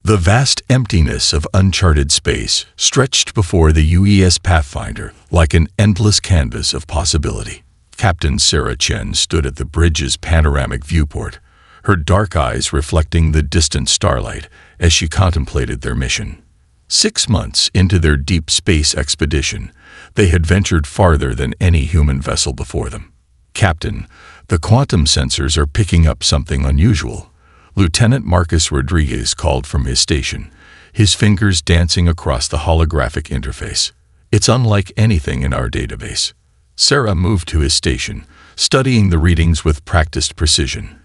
The vast emptiness of uncharted space stretched before the UES Pathfinder like an endless canvas of possibility. Captain Sarah Chen stood at the bridge's panoramic viewport, her dark eyes reflecting the distant starlight as she contemplated their mission. 6 months into their deep space expedition, they had ventured farther than any human vessel before them. "Captain, the quantum sensors are picking up something unusual," Lieutenant Marcus Rodriguez called from his station, his fingers dancing across the holographic interface. "It's unlike anything in our database." Sarah moved to his station, studying the readings with practiced precision.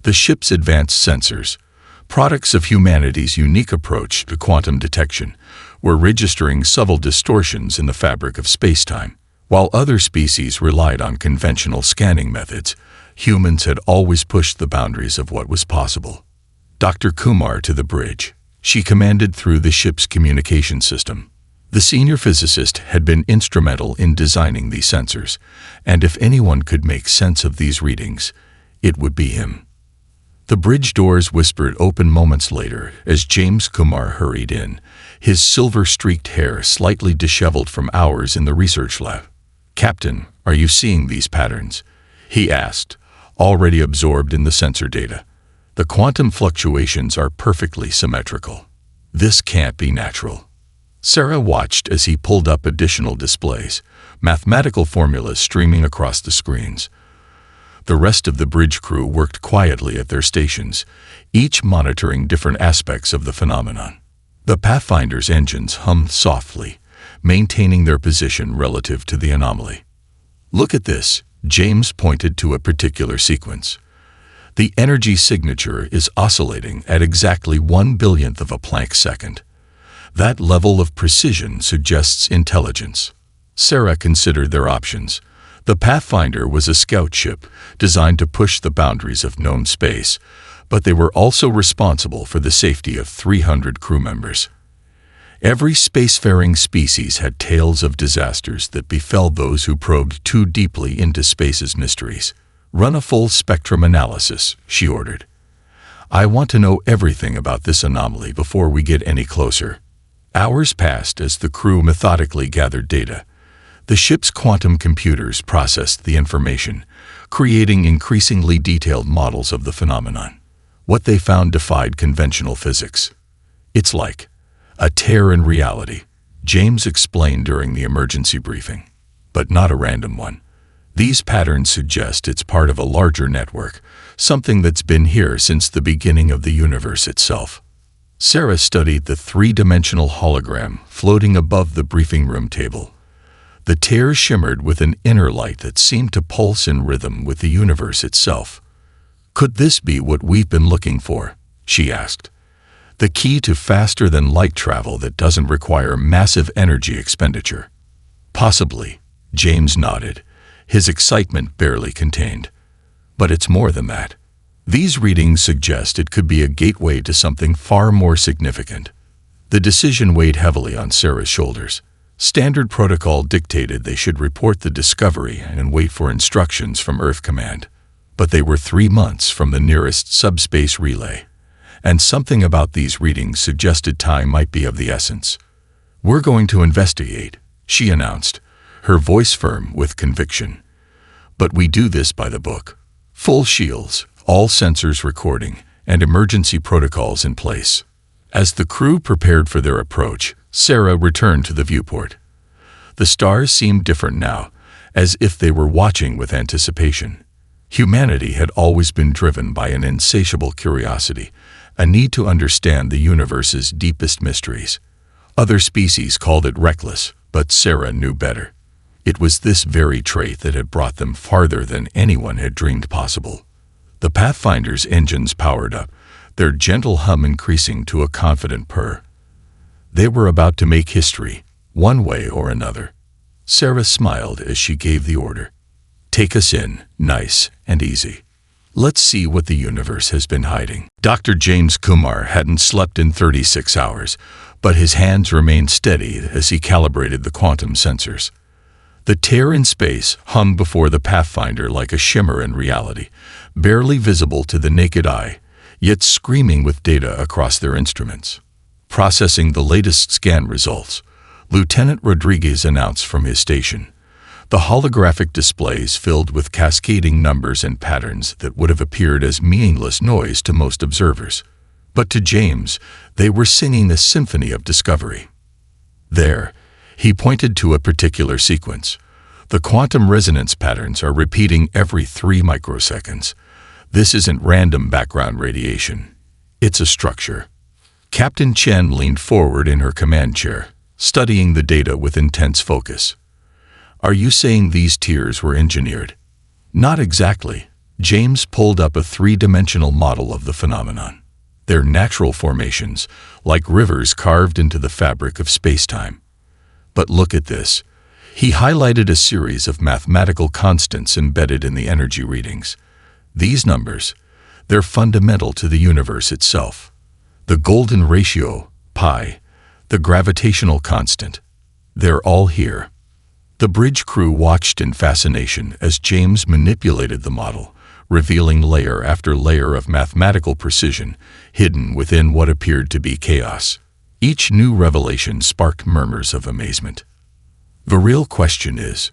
The ship's advanced sensors, products of humanity's unique approach to quantum detection, were registering subtle distortions in the fabric of space-time. While other species relied on conventional scanning methods, humans had always pushed the boundaries of what was possible. Dr. Kumar to the bridge, she commanded through the ship's communication system. The senior physicist had been instrumental in designing these sensors, and if anyone could make sense of these readings, it would be him. The bridge doors whispered open moments later as James Kumar hurried in, his silver-streaked hair slightly disheveled from hours in the research lab. "Captain, are you seeing these patterns?" he asked, already absorbed in the sensor data. "The quantum fluctuations are perfectly symmetrical. This can't be natural." Sarah watched as he pulled up additional displays, mathematical formulas streaming across the screens. The rest of the bridge crew worked quietly at their stations, each monitoring different aspects of the phenomenon. The Pathfinder's engines hummed softly, maintaining their position relative to the anomaly. "Look at this," James pointed to a particular sequence. "The energy signature is oscillating at exactly 1/1000th of a Planck second. That level of precision suggests intelligence." Sarah considered their options. The Pathfinder was a scout ship designed to push the boundaries of known space, but they were also responsible for the safety of 300 crew members. Every spacefaring species had tales of disasters that befell those who probed too deeply into space's mysteries. "Run a full spectrum analysis," she ordered. "I want to know everything about this anomaly before we get any closer." Hours passed as the crew methodically gathered data. The ship's quantum computers processed the information, creating increasingly detailed models of the phenomenon. What they found defied conventional physics. "It's like a tear in reality," James explained during the emergency briefing. "But not a random one. These patterns suggest it's part of a larger network, something that's been here since the beginning of the universe itself." Sarah studied the three-dimensional hologram floating above the briefing room table. The tear shimmered with an inner light that seemed to pulse in rhythm with the universe itself. "Could this be what we've been looking for?" she asked. "The key to faster-than-light travel that doesn't require massive energy expenditure?" "Possibly," James nodded, his excitement barely contained. "But it's more than that. These readings suggest it could be a gateway to something far more significant." The decision weighed heavily on Sarah's shoulders. Standard protocol dictated they should report the discovery and wait for instructions from Earth Command. But they were 3 months from the nearest subspace relay, and something about these readings suggested time might be of the essence. "We're going to investigate," she announced, her voice firm with conviction. "But we do this by the book. Full shields, all sensors recording, and emergency protocols in place." As the crew prepared for their approach, Sarah returned to the viewport. The stars seemed different now, as if they were watching with anticipation. Humanity had always been driven by an insatiable curiosity, a need to understand the universe's deepest mysteries. Other species called it reckless, but Sarah knew better. It was this very trait that had brought them farther than anyone had dreamed possible. The Pathfinder's engines powered up, their gentle hum increasing to a confident purr. They were about to make history, one way or another. Sarah smiled as she gave the order. "Take us in, nice and easy. Let's see what the universe has been hiding." Dr. James Kumar hadn't slept in 36 hours, but his hands remained steady as he calibrated the quantum sensors. The tear in space hummed before the Pathfinder like a shimmer in reality, barely visible to the naked eye, yet screaming with data across their instruments. Processing the latest scan results, Lieutenant Rodriguez announced from his station. The holographic displays filled with cascading numbers and patterns that would have appeared as meaningless noise to most observers. But to James, they were singing a symphony of discovery. There, he pointed to a particular sequence. The quantum resonance patterns are repeating every 3 microseconds. This isn't random background radiation. It's a structure. Captain Chen leaned forward in her command chair, studying the data with intense focus. Are you saying these tiers were engineered? Not exactly. James pulled up a 3-dimensional model of the phenomenon. They're natural formations, like rivers carved into the fabric of space-time. But look at this. He highlighted a series of mathematical constants embedded in the energy readings. These numbers, they're fundamental to the universe itself. The golden ratio, pi, the gravitational constant, they're all here. The bridge crew watched in fascination as James manipulated the model, revealing layer after layer of mathematical precision hidden within what appeared to be chaos. Each new revelation sparked murmurs of amazement. The real question is,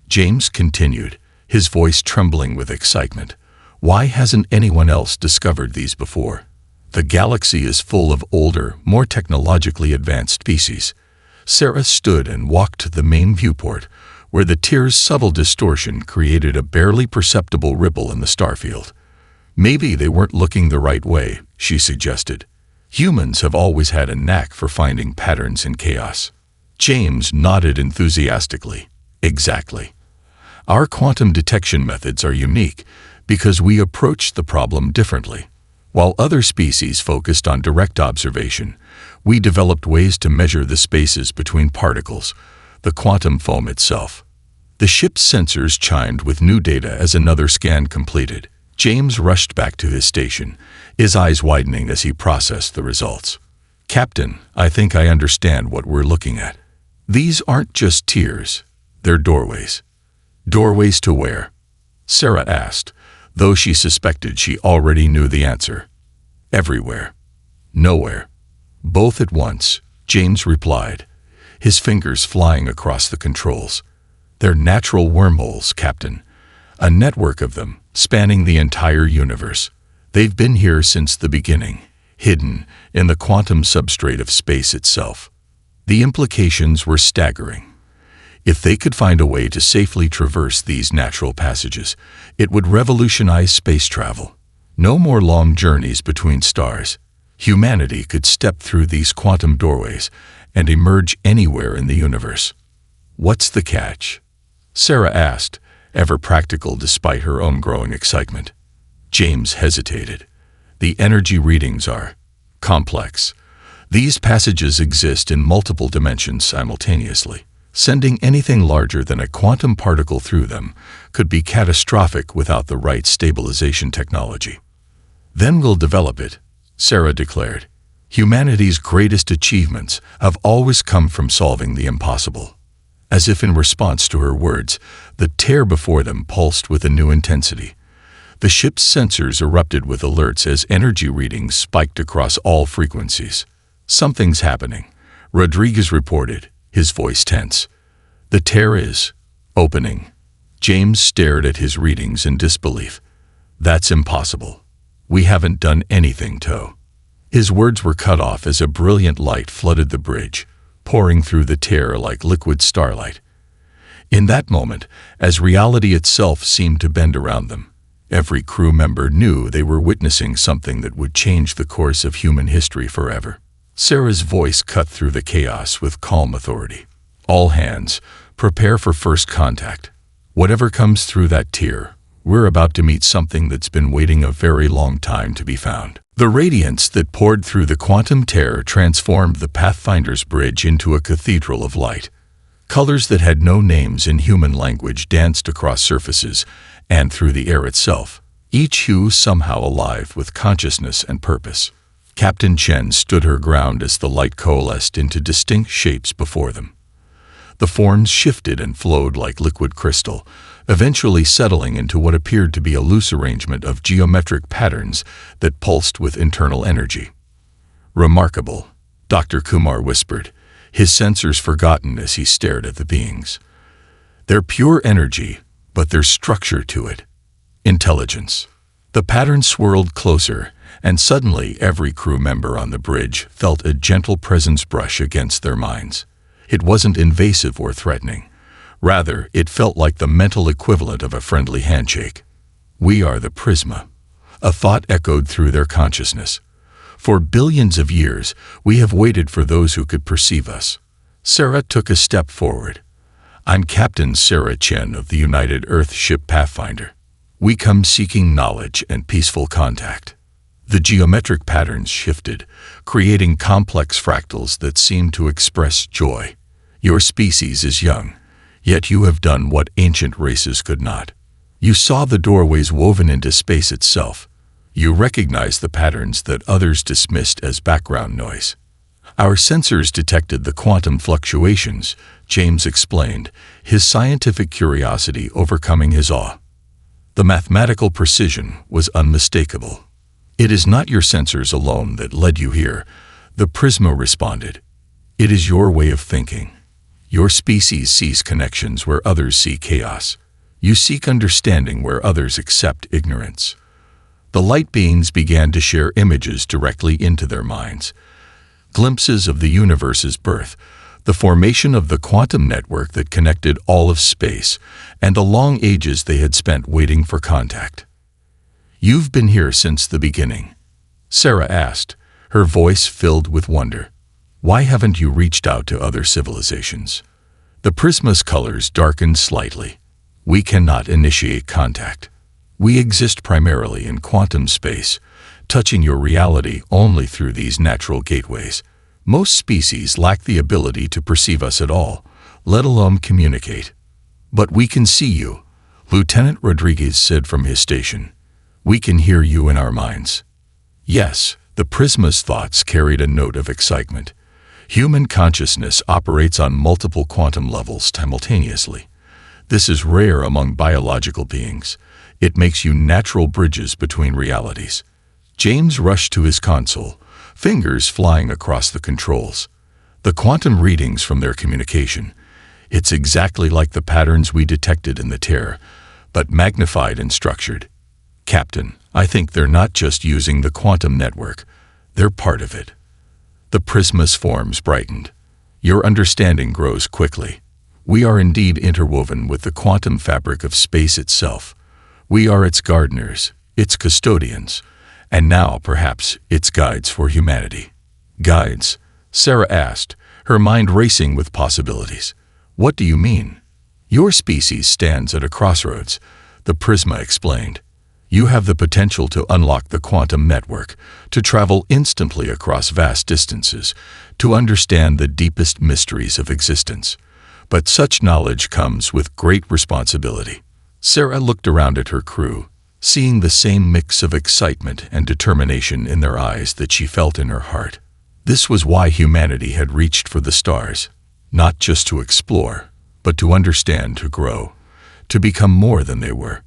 James continued, his voice trembling with excitement, why hasn't anyone else discovered these before? The galaxy is full of older, more technologically advanced species. Sarah stood and walked to the main viewport, where the tier's subtle distortion created a barely perceptible ripple in the starfield. Maybe they weren't looking the right way, she suggested. Humans have always had a knack for finding patterns in chaos. James nodded enthusiastically. Exactly. Our quantum detection methods are unique because we approach the problem differently. While other species focused on direct observation, we developed ways to measure the spaces between particles, the quantum foam itself. The ship's sensors chimed with new data as another scan completed. James rushed back to his station, his eyes widening as he processed the results. Captain, I think I understand what we're looking at. These aren't just tiers, they're doorways. Doorways to where? Sarah asked, though she suspected she already knew the answer. Everywhere. Nowhere. Both at once, James replied, his fingers flying across the controls. They're natural wormholes, Captain. A network of them, spanning the entire universe. They've been here since the beginning, hidden in the quantum substrate of space itself. The implications were staggering. If they could find a way to safely traverse these natural passages, it would revolutionize space travel. No more long journeys between stars. Humanity could step through these quantum doorways and emerge anywhere in the universe. What's the catch? Sarah asked, ever practical despite her own growing excitement. James hesitated. The energy readings are complex. These passages exist in multiple dimensions simultaneously. Sending anything larger than a quantum particle through them could be catastrophic without the right stabilization technology. Then we'll develop it, Sarah declared. Humanity's greatest achievements have always come from solving the impossible. As if in response to her words, the tear before them pulsed with a new intensity. The ship's sensors erupted with alerts as energy readings spiked across all frequencies. Something's happening, Rodriguez reported, his voice tense. The tear is opening. James stared at his readings in disbelief. That's impossible. We haven't done anything to. His words were cut off as a brilliant light flooded the bridge, pouring through the tear like liquid starlight. In that moment, as reality itself seemed to bend around them, every crew member knew they were witnessing something that would change the course of human history forever. Sarah's voice cut through the chaos with calm authority. All hands, prepare for first contact. Whatever comes through that tier, we're about to meet something that's been waiting a very long time to be found. The radiance that poured through the quantum tear transformed the Pathfinder's bridge into a cathedral of light. Colors that had no names in human language danced across surfaces and through the air itself, each hue somehow alive with consciousness and purpose. Captain Chen stood her ground as the light coalesced into distinct shapes before them. The forms shifted and flowed like liquid crystal, eventually settling into what appeared to be a loose arrangement of geometric patterns that pulsed with internal energy. "Remarkable," Dr. Kumar whispered, his sensors forgotten as he stared at the beings. "They're pure energy, but there's structure to it. Intelligence." The pattern swirled closer, and suddenly every crew member on the bridge felt a gentle presence brush against their minds. It wasn't invasive or threatening. Rather, it felt like the mental equivalent of a friendly handshake. "We are the Prisma." A thought echoed through their consciousness. "For billions of years, we have waited for those who could perceive us." Sarah took a step forward. "I'm Captain Sarah Chen of the United Earth ship Pathfinder. We come seeking knowledge and peaceful contact." The geometric patterns shifted, creating complex fractals that seemed to express joy. "Your species is young, yet you have done what ancient races could not. You saw the doorways woven into space itself. You recognize the patterns that others dismissed as background noise." "Our sensors detected the quantum fluctuations," James explained, his scientific curiosity overcoming his awe. The mathematical precision was unmistakable. "It is not your sensors alone that led you here," the Prisma responded. "It is your way of thinking. Your species sees connections where others see chaos. You seek understanding where others accept ignorance." The light beings began to share images directly into their minds. Glimpses of the universe's birth, the formation of the quantum network that connected all of space, and the long ages they had spent waiting for contact. "You've been here since the beginning?" Sarah asked, her voice filled with wonder. "Why haven't you reached out to other civilizations?" The Prisma's colors darkened slightly. "We cannot initiate contact. We exist primarily in quantum space, touching your reality only through these natural gateways. Most species lack the ability to perceive us at all, let alone communicate. But we can see you," Lieutenant Rodriguez said from his station. "We can hear you in our minds." Yes, the Prisma's thoughts carried a note of excitement. Human consciousness operates on multiple quantum levels simultaneously. This is rare among biological beings. It makes you natural bridges between realities. James rushed to his console, fingers flying across the controls. The quantum readings from their communication. It's exactly like the patterns we detected in the tear, but magnified and structured. "Captain, I think they're not just using the quantum network. They're part of it." The Prisma's forms brightened. "Your understanding grows quickly. We are indeed interwoven with the quantum fabric of space itself. We are its gardeners, its custodians, and now, perhaps, its guides for humanity." "Guides?" Sarah asked, her mind racing with possibilities. "What do you mean?" "Your species stands at a crossroads," the Prisma explained. "You have the potential to unlock the quantum network, to travel instantly across vast distances, to understand the deepest mysteries of existence. But such knowledge comes with great responsibility." Sarah looked around at her crew, seeing the same mix of excitement and determination in their eyes that she felt in her heart. This was why humanity had reached for the stars, not just to explore, but to understand, to grow, to become more than they were.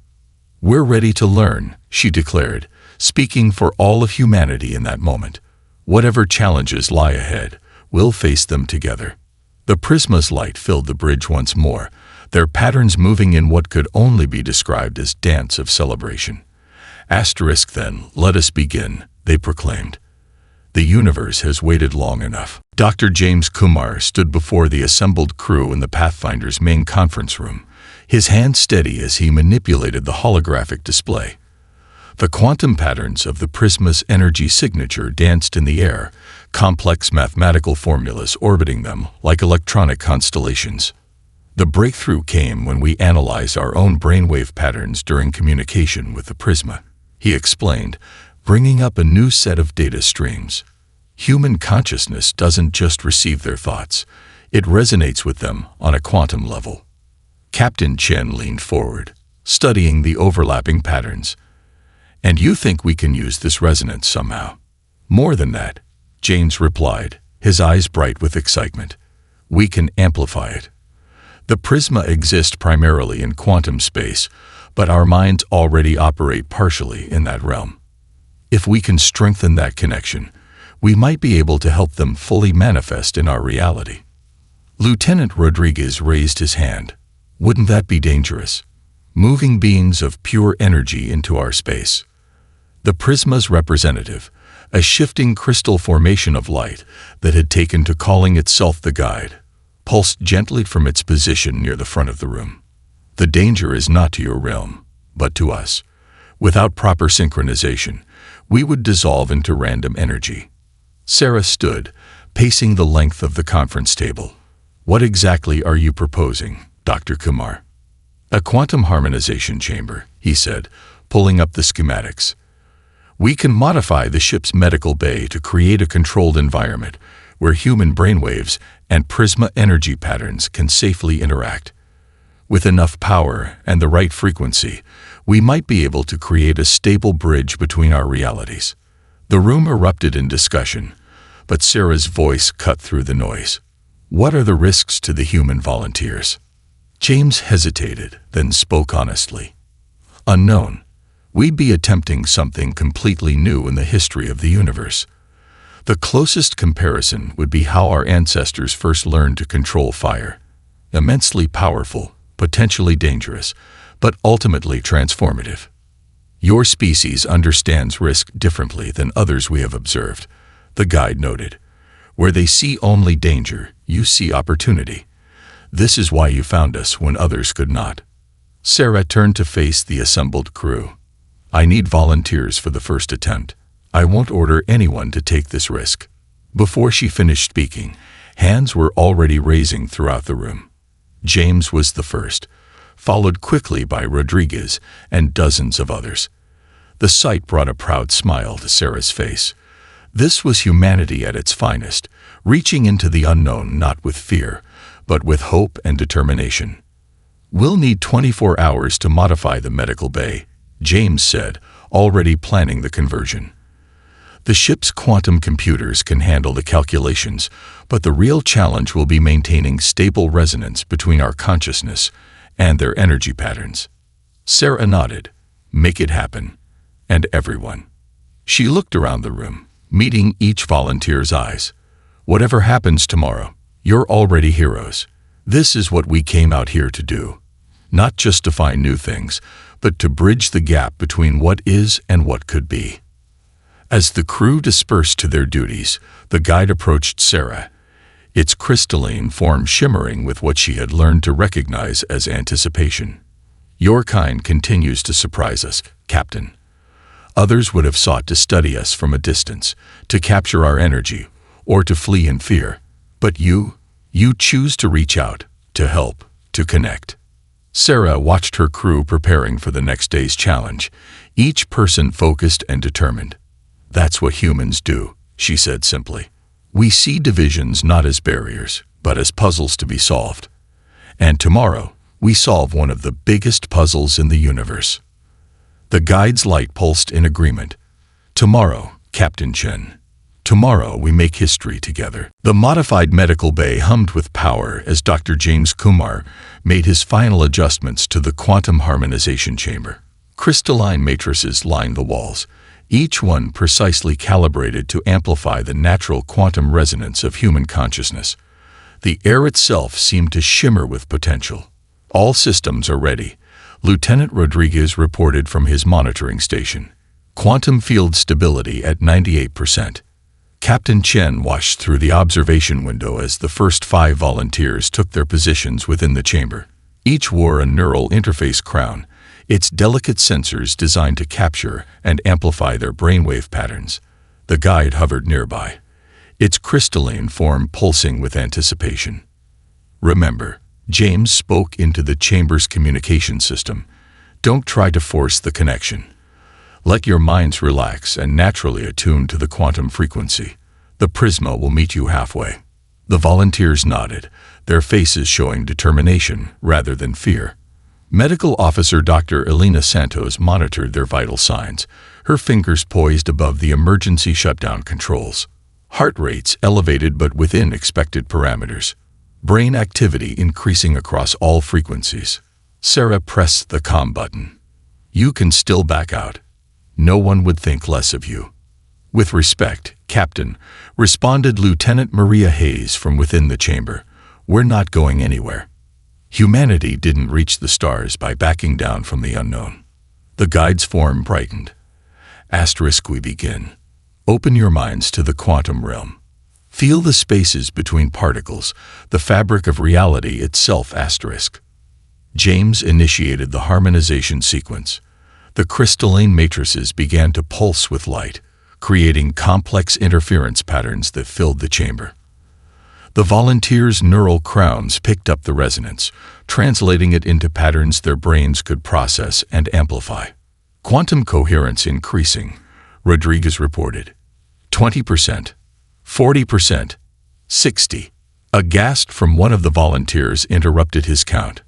"We're ready to learn," she declared, speaking for all of humanity in that moment. "Whatever challenges lie ahead, we'll face them together." The Prisma's light filled the bridge once more, their patterns moving in what could only be described as dance of celebration. "Asterisk then, let us begin," they proclaimed. "The universe has waited long enough." Dr. James Kumar stood before the assembled crew in the Pathfinder's main conference room, his hand steady as he manipulated the holographic display. The quantum patterns of the Prisma's energy signature danced in the air, complex mathematical formulas orbiting them like electronic constellations. "The breakthrough came when we analyzed our own brainwave patterns during communication with the Prisma," he explained, bringing up a new set of data streams. "Human consciousness doesn't just receive their thoughts, it resonates with them on a quantum level." Captain Chen leaned forward, studying the overlapping patterns. "And you think we can use this resonance somehow?" "More than that," James replied, his eyes bright with excitement. "We can amplify it." The prisma exists primarily in quantum space, but our minds already operate partially in that realm. If we can strengthen that connection, we might be able to help them fully manifest in our reality. Lieutenant Rodriguez raised his hand. Wouldn't that be dangerous? Moving beings of pure energy into our space. The prisma's representative, a shifting crystal formation of light that had taken to calling itself the guide, pulsed gently from its position near the front of the room. The danger is not to your realm, but to us. Without proper synchronization, we would dissolve into random energy. Sarah stood, pacing the length of the conference table. What exactly are you proposing, Dr. Kumar? A quantum harmonization chamber, he said, pulling up the schematics. We can modify the ship's medical bay to create a controlled environment where human brainwaves and prisma energy patterns can safely interact. With enough power and the right frequency, we might be able to create a stable bridge between our realities. The room erupted in discussion, but Sarah's voice cut through the noise. What are the risks to the human volunteers? James hesitated, then spoke honestly. Unknown. We'd be attempting something completely new in the history of the universe. The closest comparison would be how our ancestors first learned to control fire. Immensely powerful, potentially dangerous, but ultimately transformative. Your species understands risk differently than others we have observed, the guide noted. Where they see only danger, you see opportunity. This is why you found us when others could not. Sarah turned to face the assembled crew. I need volunteers for the first attempt. I won't order anyone to take this risk. Before she finished speaking, hands were already raising throughout the room. James was the first, followed quickly by Rodriguez and dozens of others. The sight brought a proud smile to Sarah's face. This was humanity at its finest, reaching into the unknown not with fear, but with hope and determination. We'll need 24 hours to modify the medical bay, James said, already planning the conversion. The ship's quantum computers can handle the calculations, but the real challenge will be maintaining stable resonance between our consciousness and their energy patterns. Sarah nodded. Make it happen. And everyone. She looked around the room, meeting each volunteer's eyes. Whatever happens tomorrow, you're already heroes. This is what we came out here to do. Not just to find new things, but to bridge the gap between what is and what could be. As the crew dispersed to their duties, the guide approached Sarah, its crystalline form shimmering with what she had learned to recognize as anticipation. Your kind continues to surprise us, Captain. Others would have sought to study us from a distance, to capture our energy, or to flee in fear. But you choose to reach out, to help, to connect. Sarah watched her crew preparing for the next day's challenge, each person focused and determined. That's what humans do, she said simply. We see divisions not as barriers, but as puzzles to be solved. And tomorrow, we solve one of the biggest puzzles in the universe. The guide's light pulsed in agreement. Tomorrow, Captain Chen. Tomorrow we make history together. The modified medical bay hummed with power as Dr. James Kumar made his final adjustments to the quantum harmonization chamber. Crystalline matrices lined the walls, each one precisely calibrated to amplify the natural quantum resonance of human consciousness. The air itself seemed to shimmer with potential. All systems are ready, Lieutenant Rodriguez reported from his monitoring station. Quantum field stability at 98%. Captain Chen watched through the observation window as the first 5 volunteers took their positions within the chamber. Each wore a neural interface crown, its delicate sensors designed to capture and amplify their brainwave patterns. The guide hovered nearby, its crystalline form pulsing with anticipation. Remember, James spoke into the chamber's communication system. Don't try to force the connection. Let your minds relax and naturally attune to the quantum frequency. The prisma will meet you halfway. The volunteers nodded, their faces showing determination rather than fear. Medical Officer Dr. Elena Santos monitored their vital signs, her fingers poised above the emergency shutdown controls. Heart rates elevated but within expected parameters. brain activity increasing across all frequencies. Sarah pressed the calm button. You can still back out. No one would think less of you. With respect, Captain, responded Lieutenant Maria Hayes from within the chamber. We're not going anywhere. Humanity didn't reach the stars by backing down from the unknown. The guide's form brightened. Asterisk, we begin. Open your minds to the quantum realm. Feel the spaces between particles, the fabric of reality itself. Asterisk. James initiated the harmonization sequence. The crystalline matrices began to pulse with light, creating complex interference patterns that filled the chamber. The volunteers' neural crowns picked up the resonance, translating it into patterns their brains could process and amplify. Quantum coherence increasing, Rodriguez reported. 20%, 40%, 60%. A gasp from one of the volunteers interrupted his count.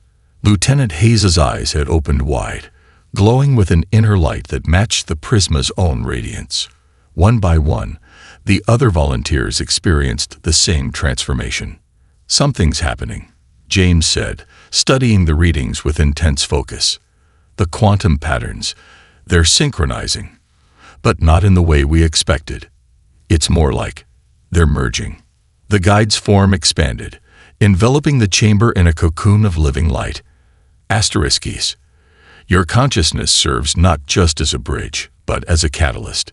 Lieutenant Hayes's eyes had opened wide, glowing with an inner light that matched the prisma's own radiance. One by one, the other volunteers experienced the same transformation. Something's happening, James said, studying the readings with intense focus. The quantum patterns, they're synchronizing, but not in the way we expected. It's more like they're merging. The guide's form expanded, enveloping the chamber in a cocoon of living light. Asterisks. Your consciousness serves not just as a bridge, but as a catalyst.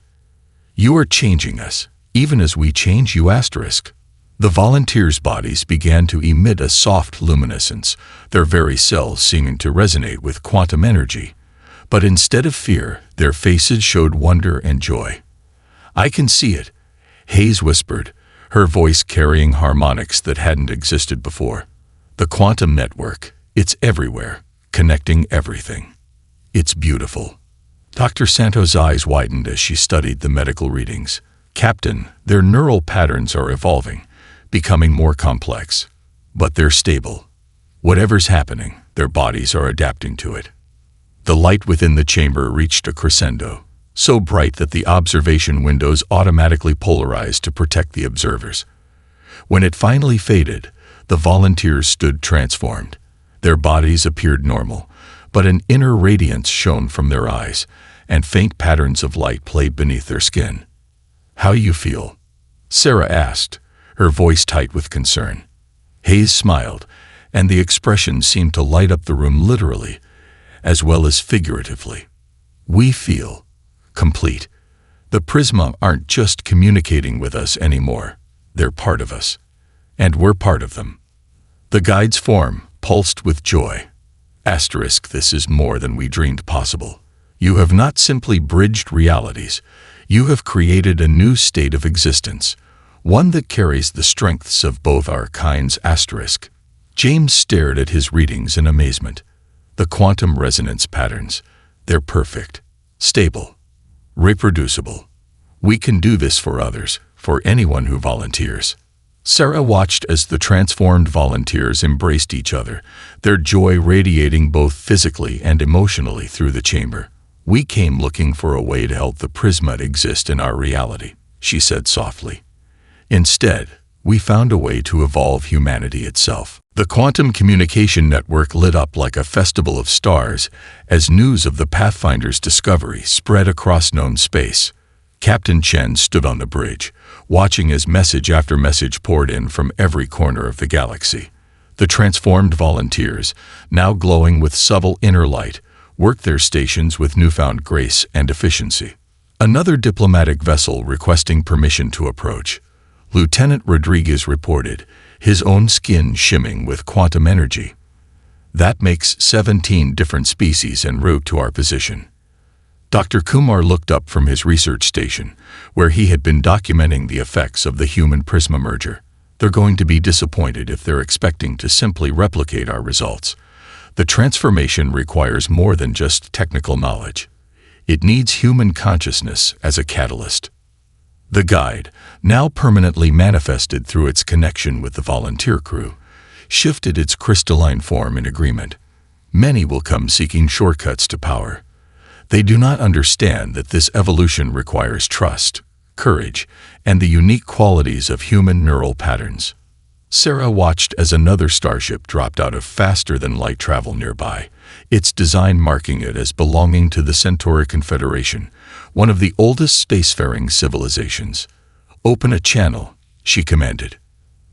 You are changing us, even as we change you. Asterisk. The volunteers' bodies began to emit a soft luminescence, their very cells seeming to resonate with quantum energy. But instead of fear, their faces showed wonder and joy. I can see it, Hayes whispered, her voice carrying harmonics that hadn't existed before. The quantum network, it's everywhere, connecting everything. It's beautiful. Dr. Santos' eyes widened as she studied the medical readings. Captain, their neural patterns are evolving, becoming more complex. But they're stable. Whatever's happening, their bodies are adapting to it. The light within the chamber reached a crescendo, so bright that the observation windows automatically polarized to protect the observers. When it finally faded, the volunteers stood transformed. Their bodies appeared normal, but an inner radiance shone from their eyes, and faint patterns of light played beneath their skin. How you feel? Sarah asked, her voice tight with concern. Hayes smiled, and the expression seemed to light up the room literally, as well as figuratively. We feel complete. The Prisma aren't just communicating with us anymore. They're part of us. And we're part of them. The guide's form pulsed with joy. Asterisk, this is more than we dreamed possible. You have not simply bridged realities. You have created a new state of existence, one that carries the strengths of both our kinds. Asterisk. James stared at his readings in amazement. The quantum resonance patterns, they're perfect, stable, reproducible. We can do this for others, for anyone who volunteers. Sarah watched as the transformed volunteers embraced each other, their joy radiating both physically and emotionally through the chamber. We came looking for a way to help the Prisma exist in our reality, she said softly. Instead, we found a way to evolve humanity itself. The quantum communication network lit up like a festival of stars as news of the Pathfinder's discovery spread across known space. Captain Chen stood on the bridge, watching as message after message poured in from every corner of the galaxy. The transformed volunteers, now glowing with subtle inner light, worked their stations with newfound grace and efficiency. Another diplomatic vessel requesting permission to approach. Lieutenant Rodriguez reported, his own skin shimming with quantum energy. That makes 17 different species en route to our position. Dr. Kumar looked up from his research station, where he had been documenting the effects of the human-Prisma merger. They're going to be disappointed if they're expecting to simply replicate our results. The transformation requires more than just technical knowledge. It needs human consciousness as a catalyst. The guide, now permanently manifested through its connection with the volunteer crew, shifted its crystalline form in agreement. Many will come seeking shortcuts to power. They do not understand that this evolution requires trust, courage, and the unique qualities of human neural patterns. Sarah watched as another starship dropped out of faster-than-light travel nearby, its design marking it as belonging to the Centauri Confederation, one of the oldest spacefaring civilizations. "Open a channel," she commanded.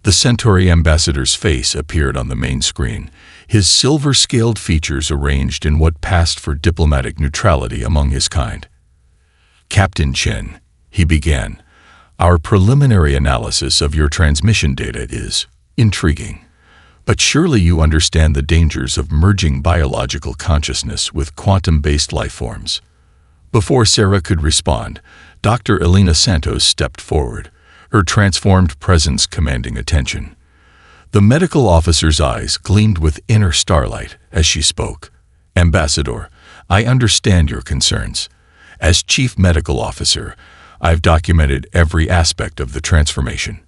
The Centauri ambassador's face appeared on the main screen, his silver-scaled features arranged in what passed for diplomatic neutrality among his kind. "Captain Chen," he began, "our preliminary analysis of your transmission data is intriguing. But surely you understand the dangers of merging biological consciousness with quantum-based lifeforms." Before Sarah could respond, Dr. Elena Santos stepped forward, her transformed presence commanding attention. The medical officer's eyes gleamed with inner starlight as she spoke. "Ambassador, I understand your concerns. As Chief Medical Officer, I've documented every aspect of the transformation.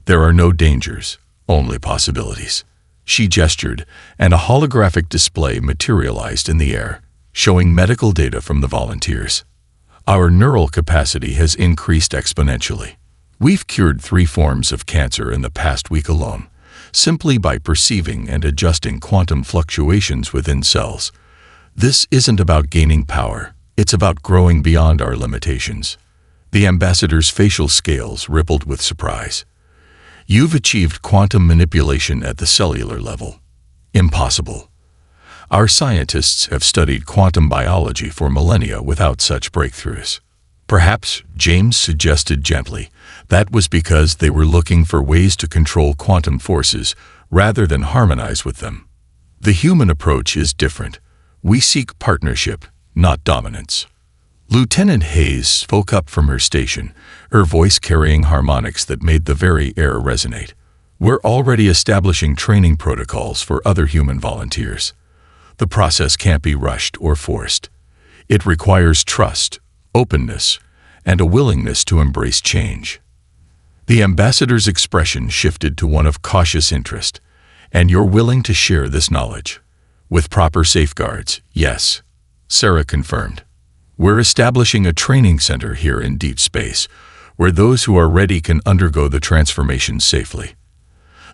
There are no dangers, only possibilities." She gestured, and a holographic display materialized in the air, showing medical data from the volunteers. "Our neural capacity has increased exponentially. We've cured 3 forms of cancer in the past week alone, simply by perceiving and adjusting quantum fluctuations within cells. This isn't about gaining power, it's about growing beyond our limitations." The ambassador's facial scales rippled with surprise. "You've achieved quantum manipulation at the cellular level. Impossible. Our scientists have studied quantum biology for millennia without such breakthroughs." "Perhaps," James suggested gently, "that was because they were looking for ways to control quantum forces rather than harmonize with them. The human approach is different. We seek partnership, not dominance." Lieutenant Hayes spoke up from her station, her voice carrying harmonics that made the very air resonate. "We're already establishing training protocols for other human volunteers. The process can't be rushed or forced. It requires trust, openness, and a willingness to embrace change." The ambassador's expression shifted to one of cautious interest. "And you're willing to share this knowledge?" "With proper safeguards, yes," Sarah confirmed. "We're establishing a training center here in deep space, where those who are ready can undergo the transformation safely.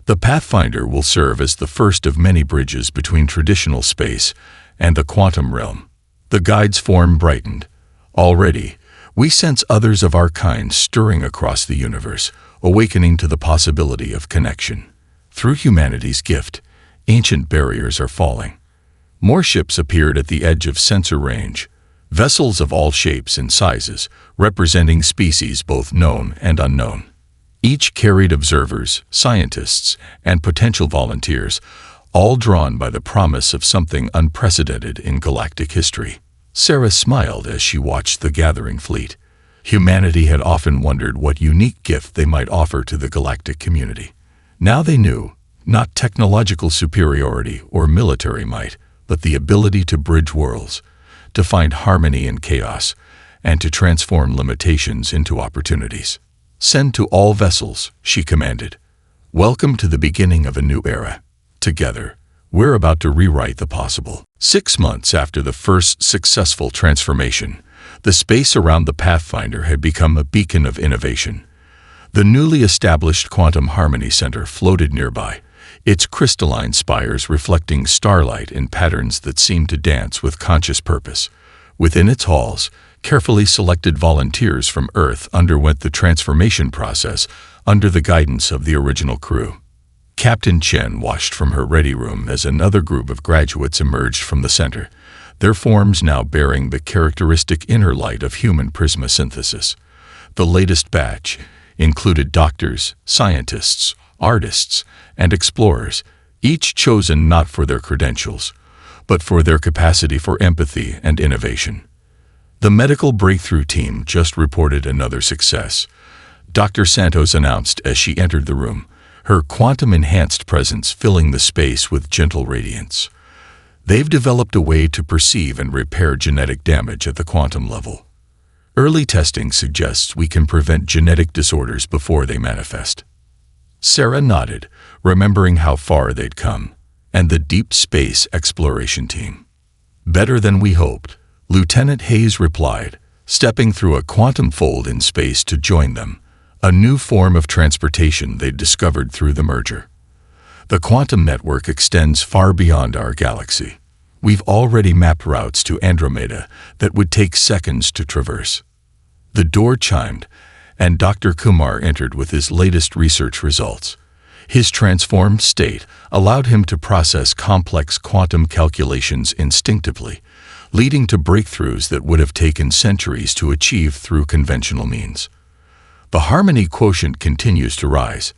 The Pathfinder will serve as the first of many bridges between traditional space and the quantum realm." The guide's form brightened. "Already, we sense others of our kind stirring across the universe, awakening to the possibility of connection. Through humanity's gift, ancient barriers are falling." More ships appeared at the edge of sensor range, vessels of all shapes and sizes, representing species both known and unknown. Each carried observers, scientists, and potential volunteers, all drawn by the promise of something unprecedented in galactic history. Sarah smiled as she watched the gathering fleet. Humanity had often wondered what unique gift they might offer to the galactic community. Now they knew, not technological superiority or military might, but the ability to bridge worlds, to find harmony in chaos, and to transform limitations into opportunities. "Send to all vessels," she commanded. "Welcome to the beginning of a new era. Together, we're about to rewrite the possible." 6 months after the first successful transformation, the space around the Pathfinder had become a beacon of innovation. The newly established Quantum Harmony Center floated nearby, its crystalline spires reflecting starlight in patterns that seemed to dance with conscious purpose. Within its halls, carefully selected volunteers from Earth underwent the transformation process under the guidance of the original crew. Captain Chen watched from her ready room as another group of graduates emerged from the center, their forms now bearing the characteristic inner light of human prisma synthesis. The latest batch included doctors, scientists, artists, and explorers, each chosen not for their credentials, but for their capacity for empathy and innovation. The medical breakthrough team just reported another success. Dr. Santos announced as she entered the room, her quantum-enhanced presence filling the space with gentle radiance. They've developed a way to perceive and repair genetic damage at the quantum level. Early testing suggests we can prevent genetic disorders before they manifest. Sarah nodded, remembering how far they'd come, and the deep space exploration team. "Better than we hoped," Lieutenant Hayes replied, stepping through a quantum fold in space to join them, a new form of transportation they'd discovered through the merger. The quantum network extends far beyond our galaxy. We've already mapped routes to Andromeda that would take seconds to traverse. The door chimed, and Dr. Kumar entered with his latest research results. His transformed state allowed him to process complex quantum calculations instinctively, leading to breakthroughs that would have taken centuries to achieve through conventional means. The harmony quotient continues to rise,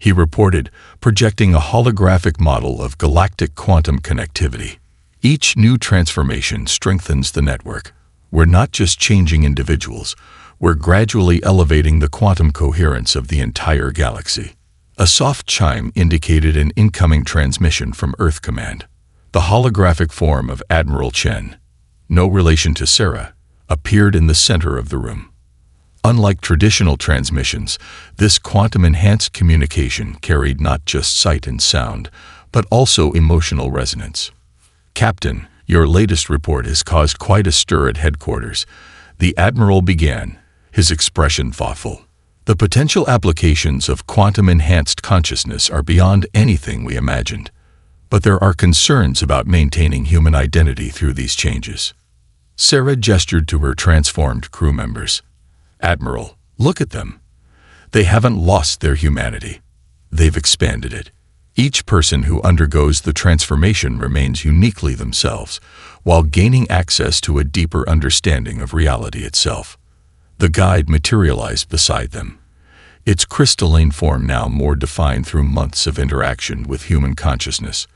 he reported, projecting a holographic model of galactic quantum connectivity. Each new transformation strengthens the network. We're not just changing individuals, we're gradually elevating the quantum coherence of the entire galaxy. A soft chime indicated an incoming transmission from Earth Command. The holographic form of Admiral Chen, no relation to Sarah, appeared in the center of the room. Unlike traditional transmissions, this quantum-enhanced communication carried not just sight and sound, but also emotional resonance. "Captain, your latest report has caused quite a stir at headquarters," the Admiral began, his expression thoughtful. "The potential applications of quantum-enhanced consciousness are beyond anything we imagined, but there are concerns about maintaining human identity through these changes." Sarah gestured to her transformed crew members. "Admiral, look at them. They haven't lost their humanity. They've expanded it. Each person who undergoes the transformation remains uniquely themselves, while gaining access to a deeper understanding of reality itself." The guide materialized beside them, its crystalline form now more defined through months of interaction with human consciousness.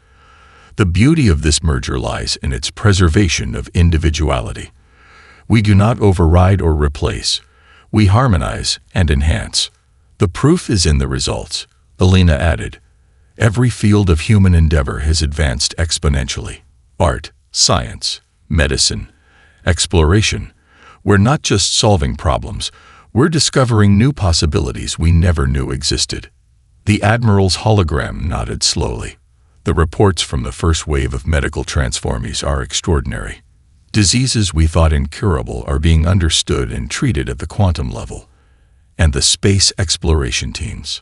The beauty of this merger lies in its preservation of individuality. We do not override or replace. We harmonize and enhance. The proof is in the results, Elena added. Every field of human endeavor has advanced exponentially. Art, science, medicine, exploration. We're not just solving problems, we're discovering new possibilities we never knew existed. The Admiral's hologram nodded slowly. The reports from the first wave of medical transformees are extraordinary. Diseases we thought incurable are being understood and treated at the quantum level. And the space exploration teams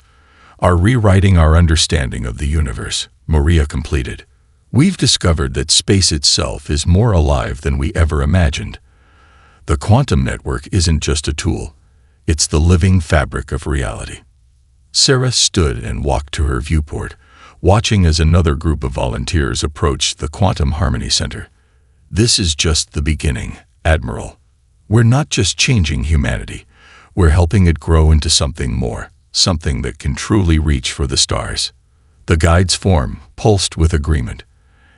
are rewriting our understanding of the universe, Maria completed. We've discovered that space itself is more alive than we ever imagined. The quantum network isn't just a tool, it's the living fabric of reality. Sarah stood and walked to her viewport, watching as another group of volunteers approached the Quantum Harmony Center. "This is just the beginning, Admiral. We're not just changing humanity, we're helping it grow into something more, something that can truly reach for the stars." The guide's form pulsed with agreement.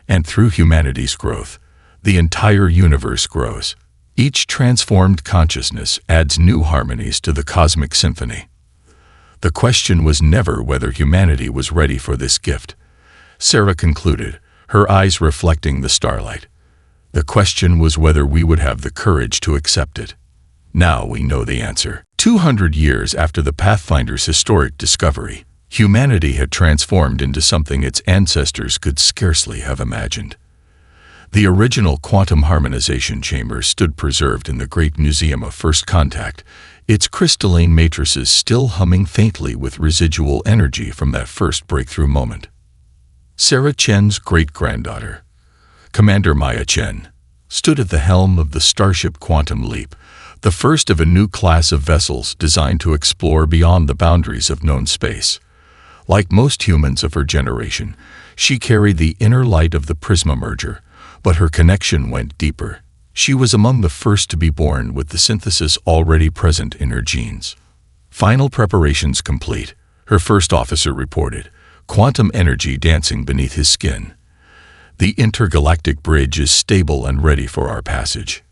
And through humanity's growth, the entire universe grows. Each transformed consciousness adds new harmonies to the cosmic symphony. The question was never whether humanity was ready for this gift, Sarah concluded, her eyes reflecting the starlight. The question was whether we would have the courage to accept it. Now we know the answer. 200 years after the Pathfinder's historic discovery, humanity had transformed into something its ancestors could scarcely have imagined. The original quantum harmonization chamber stood preserved in the Great Museum of First Contact, its crystalline matrices still humming faintly with residual energy from that first breakthrough moment. Sarah Chen's great-granddaughter, Commander Maya Chen, stood at the helm of the Starship Quantum Leap, the first of a new class of vessels designed to explore beyond the boundaries of known space. Like most humans of her generation, she carried the inner light of the Prisma merger, but her connection went deeper. She was among the first to be born with the synthesis already present in her genes. Final preparations complete, her first officer reported, quantum energy dancing beneath his skin. The intergalactic bridge is stable and ready for our passage.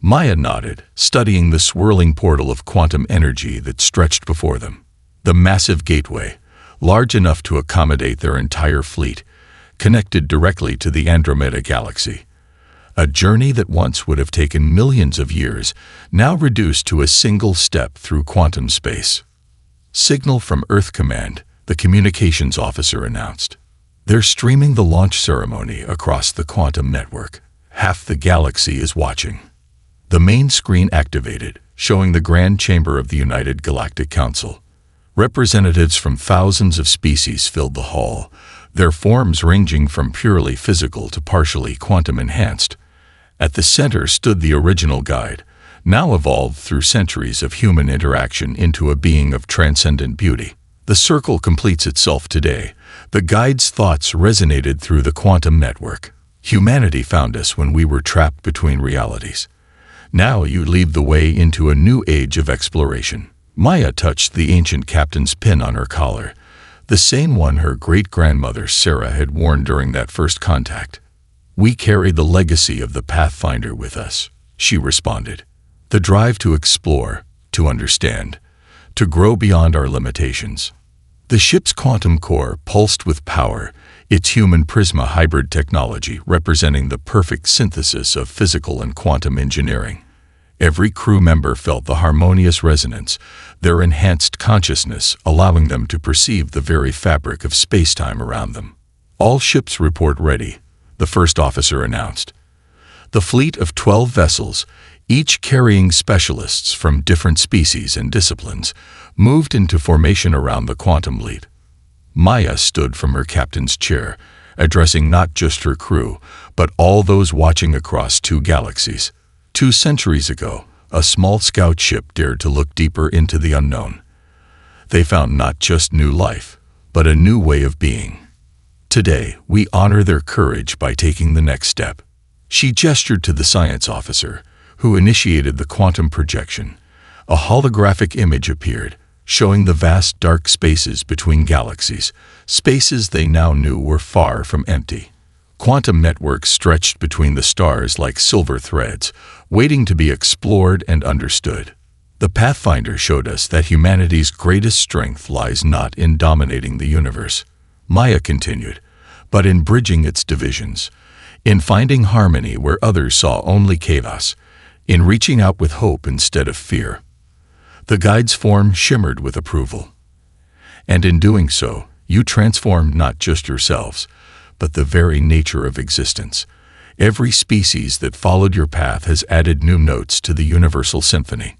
Maya nodded, studying the swirling portal of quantum energy that stretched before them. The massive gateway, large enough to accommodate their entire fleet, connected directly to the Andromeda galaxy. A journey that once would have taken millions of years, now reduced to a single step through quantum space. "Signal from Earth Command," the communications officer announced. "They're streaming the launch ceremony across the quantum network. Half the galaxy is watching." The main screen activated, showing the Grand Chamber of the United Galactic Council. Representatives from thousands of species filled the hall, their forms ranging from purely physical to partially quantum-enhanced. At the center stood the original guide, now evolved through centuries of human interaction into a being of transcendent beauty. The circle completes itself today. The guide's thoughts resonated through the quantum network. Humanity found us when we were trapped between realities. Now you lead the way into a new age of exploration. Maya touched the ancient captain's pin on her collar, the same one her great-grandmother Sarah had worn during that first contact. "We carry the legacy of the Pathfinder with us," she responded. "The drive to explore, to understand, to grow beyond our limitations." The ship's quantum core pulsed with power, its human prisma hybrid technology representing the perfect synthesis of physical and quantum engineering. Every crew member felt the harmonious resonance, their enhanced consciousness allowing them to perceive the very fabric of space-time around them. "All ships report ready," the first officer announced. The fleet of 12 vessels, each carrying specialists from different species and disciplines, moved into formation around the quantum lead. Maya stood from her captain's chair, addressing not just her crew, but all those watching across 2 galaxies. 2 centuries ago, a small scout ship dared to look deeper into the unknown. They found not just new life, but a new way of being. Today, we honor their courage by taking the next step. She gestured to the science officer, who initiated the quantum projection. A holographic image appeared, showing the vast dark spaces between galaxies, spaces they now knew were far from empty. Quantum networks stretched between the stars like silver threads, waiting to be explored and understood. The Pathfinder showed us that humanity's greatest strength lies not in dominating the universe, Maya continued, but in bridging its divisions, in finding harmony where others saw only chaos, in reaching out with hope instead of fear. The guide's form shimmered with approval. "And in doing so, you transformed not just yourselves, but the very nature of existence. Every species that followed your path has added new notes to the universal symphony."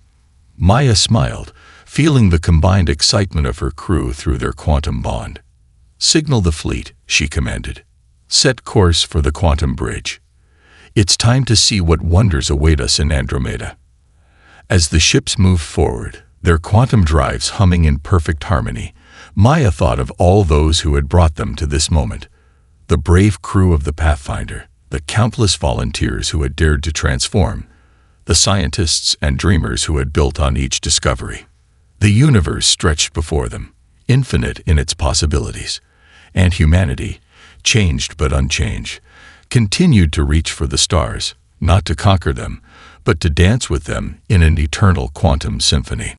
Maya smiled, feeling the combined excitement of her crew through their quantum bond. "Signal the fleet," she commanded. "Set course for the quantum bridge. It's time to see what wonders await us in Andromeda." As the ships moved forward, their quantum drives humming in perfect harmony, Maya thought of all those who had brought them to this moment. The brave crew of the Pathfinder, the countless volunteers who had dared to transform, the scientists and dreamers who had built on each discovery. The universe stretched before them, infinite in its possibilities, and humanity, changed but unchanged, continued to reach for the stars, not to conquer them, but to dance with them in an eternal quantum symphony.